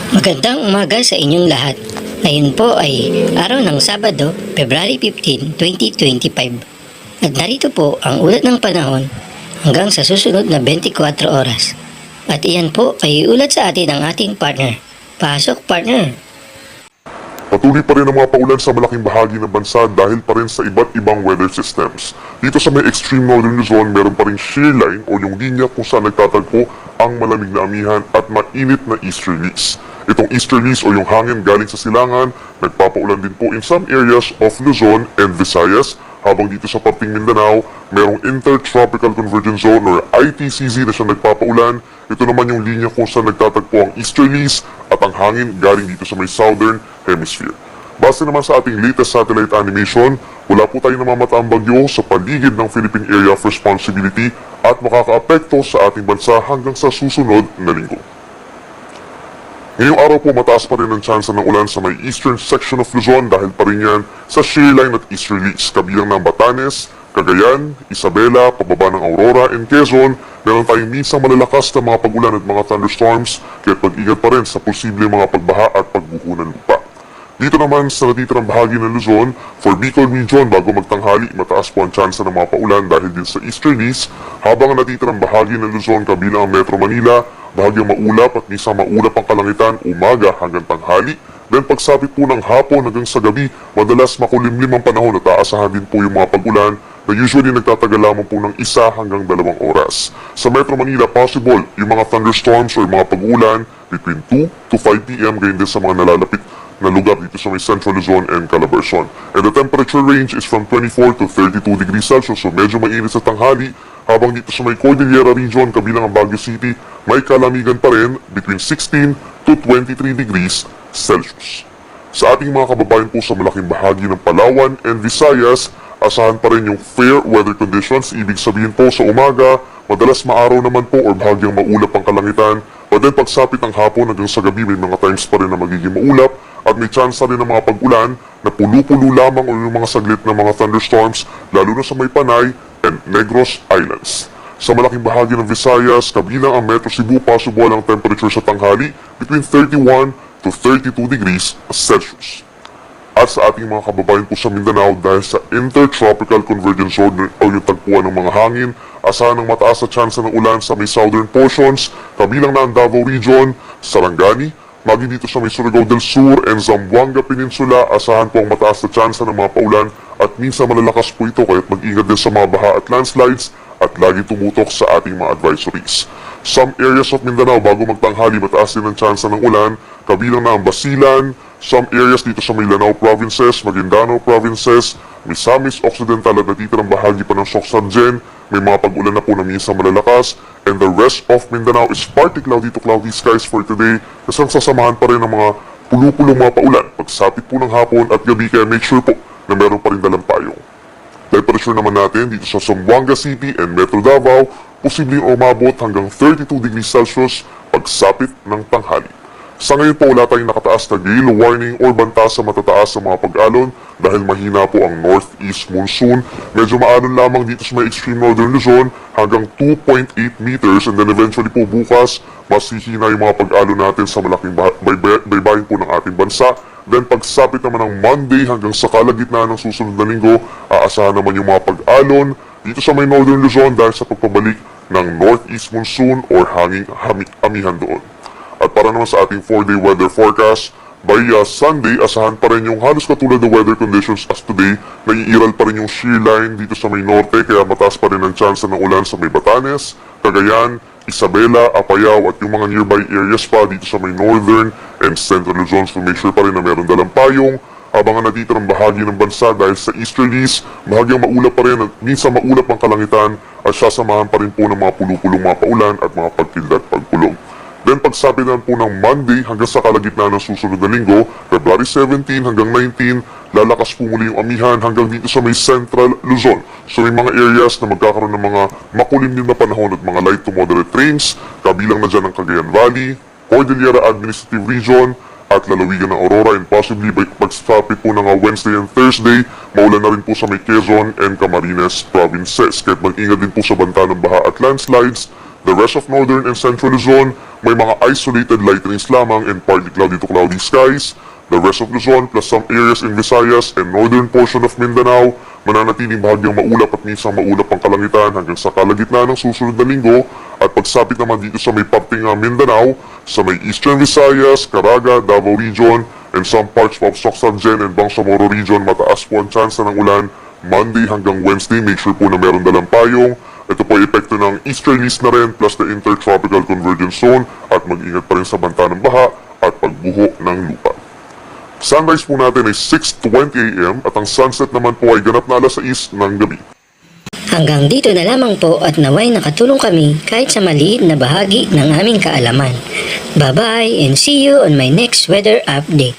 Magandang umaga sa inyong lahat. Ngayon po ay araw ng Sabado, February 15, 2025. At narito po ang ulat ng panahon hanggang sa susunod na 24 oras. At iyan po ay ulat sa atin ng ating partner. Pasok, partner! Patuloy pa rin ang mga paulan sa malaking bahagi ng bansa dahil pa rin sa iba't ibang weather systems. Dito sa may extreme northern Luzon, meron pa rin shear line o yung linya kung saan nagtatagpo ang malamig na amihan at mainit na easterlies. Itong easterlies o yung hangin galing sa silangan, nagpapaulan din po in some areas of Luzon and Visayas, habang dito sa parting Mindanao, merong Intertropical Convergence Zone or ITCZ na siya nagpapaulan. Ito naman yung linya kung saan nagtatagpo ang easterlies at ang hangin galing dito sa may southern hemisphere. Base naman sa ating latest satellite animation, wala po tayong namamataang bagyo sa paligid ng Philippine Area of Responsibility at makakaapekto sa ating bansa hanggang sa susunod na linggo. Ngayong araw po mataas pa rin ang tsansa ng ulan sa may eastern section of Luzon dahil pa rin yan sa shear line at easterlies, kabilang ng Batanes, Cagayan, Isabela, pababa ng Aurora, and Quezon. Meron tayong minsang malalakas na mga pag-ulan at mga thunderstorms, kaya pag-ingat pa rin sa posibleng mga pagbaha at pagbuho ng lupa. Dito naman sa natitirang bahagi ng Luzon, for Bicol Region bago magtanghali, mataas po ang tsansa ng mga paulan dahil din sa easterlies, habang ang natitirang bahagi ng Luzon kabilang ang Metro Manila, bahagyang maulap at minsan maulap ang kalangitan umaga hanggang tanghali. Then pagsapit po ng hapon hanggang sa gabi, madalas makulimlim ang panahon at aasahan din po yung mga pag-ulan na usually nagtatagal lamang po ng 1 hanggang 2 oras. Sa Metro Manila, possible yung mga thunderstorms o yung mga pag-ulan between 2 to 5 p.m. gayon din sa mga nalalapit na lugar dito sa may Central Luzon and Calabarzon. And the temperature range is from 24 to 32 degrees Celsius, so medyo mainit sa tanghali, habang dito sa may Cordillera Region, kabilang ang Baguio City, may kalamigan pa rin between 16 to 23 degrees Celsius. Sa ating mga kababayan po sa malaking bahagi ng Palawan and Visayas, asahan pa rin yung fair weather conditions. Ibig sabihin po sa umaga, madalas maaraw naman po or bahagyang maulap ang kalangitan. But then pagsapit ng hapon hanggang sa gabi, may mga times pa rin na magiging maulap at may chance rin ng mga pag-ulan na pulo-pulo lamang o yung mga saglit na mga thunderstorms, lalo na sa may Panay and Negros Islands. Sa malaking bahagi ng Visayas, kabilang ang Metro Cebu, possible ang temperature sa tanghali between 31 to 32 degrees Celsius. At sa ating mga kababayan po sa Mindanao, dahil sa Intertropical Convergence Zone o yung tagpuan ng mga hangin, asahan ng mataas na tsansa ng ulan sa may southern portions, kabilang na ang Davao Region, Sarangani, maging dito sa may Surigao del Sur and Zamboanga Peninsula, asahan po ang mataas na tsansa ng mga paulan at minsan malalakas po ito, kaya't mag-ingat din sa mga baha at landslides at lagi tumutok sa ating mga advisories. Some areas of Mindanao bago magtanghali, mataas din ang tsansa ng ulan, kabilang na ang Basilan, some areas dito sa may Lanao Provinces, Maguindanao Provinces, Misamis Occidental at natitirang bahagi pa ng Socsangen, may mga pag-ulan na po na minsan malalakas, and the rest of Mindanao is partly cloudy to cloudy skies for today, kasi sasamahan pa rin ng mga pulo-pulong mga paulan pagsapit po ng hapon at gabi, kaya make sure po na meron pa rin dalang payong. Temperature naman natin dito sa Zamboanga City and Metro Davao, posibleng umabot hanggang 32 degrees Celsius pagsapit ng tanghali. Sa ngayon po wala tayong nakataas na gale warning or banta sa matataas sa mga pag-alon dahil mahina po ang northeast monsoon. Medyo maalon lamang dito sa may extreme northern Luzon hanggang 2.8 meters, and then eventually po bukas mas hihina yung mga pag-alon natin sa malaking baybayin po ng ating bansa. Then pagsapit naman ng Monday hanggang sa kalagitnaan ng susunod na linggo, aasahan naman yung mga pag-alon dito sa may northern Luzon dahil sa pagpabalik ng northeast monsoon or hanging amihan doon. At para naman sa ating 4-day weather forecast, by Sunday, asahan pa rin yung halos katulad ng weather conditions as today, naiiral pa rin yung shear line dito sa may norte, kaya mataas pa rin ang tsansa ng ulan sa may Batanes, Cagayan, Isabela, Apayao at yung mga nearby areas pa dito sa may northern and central Luzon. So make sure pa rin na meron dalang payong, habang ang natitirang bahagi ng bansa dahil sa easterlies, bahagyang maulap pa rin at minsan maulap ang kalangitan at sasamahan pa rin po ng mga pulo-pulong mga paulan at mga pagkilda at pagkulong. Then pagsabitan po ng Monday hanggang sa kalagitnaan ng susunod na linggo, February 17 hanggang 19, lalakas po muli yung amihan hanggang dito sa may Central Luzon. So may mga areas na magkakaroon ng mga makulimlim na panahon at mga light to moderate rains, kabilang na dyan ang Cagayan Valley, Cordillera Administrative Region, at lalawigan ng Aurora, and possibly pagsapit po ng Wednesday and Thursday, maulan na rin po sa may Quezon and Camarines Provinces. Kahit mag-ingat din po sa banta ng baha at landslides The rest of northern and central Luzon, may mga isolated lightnings lamang and partly cloudy to cloudy skies. The rest of Luzon plus some areas in Visayas and northern portion of Mindanao, mananatiling bahagyang maulap at minsan maulap ang kalangitan hanggang sa kalagitnaan ng susunod na linggo. At pagsapit naman dito sa may parting Mindanao, sa may eastern Visayas, Caraga, Davao Region, and some parts of Socsalgen and Bangsamoro Region, mataas po ang tsansa ng ulan Monday hanggang Wednesday. Make sure po na meron dalang payong. Ito po ay epekto ng easterlies na rin plus the intertropical convergence zone at mag-ingat pa rin sa banta ng baha at pagbuho ng lupa. Sunrise po natin ay 6:20 AM at ang sunset naman po ay ganap na alas 6 ng gabi. Hanggang dito na lamang po at naway nakatulong kami kahit sa maliit na bahagi ng aming kaalaman. Bye-bye and see you on my next weather update.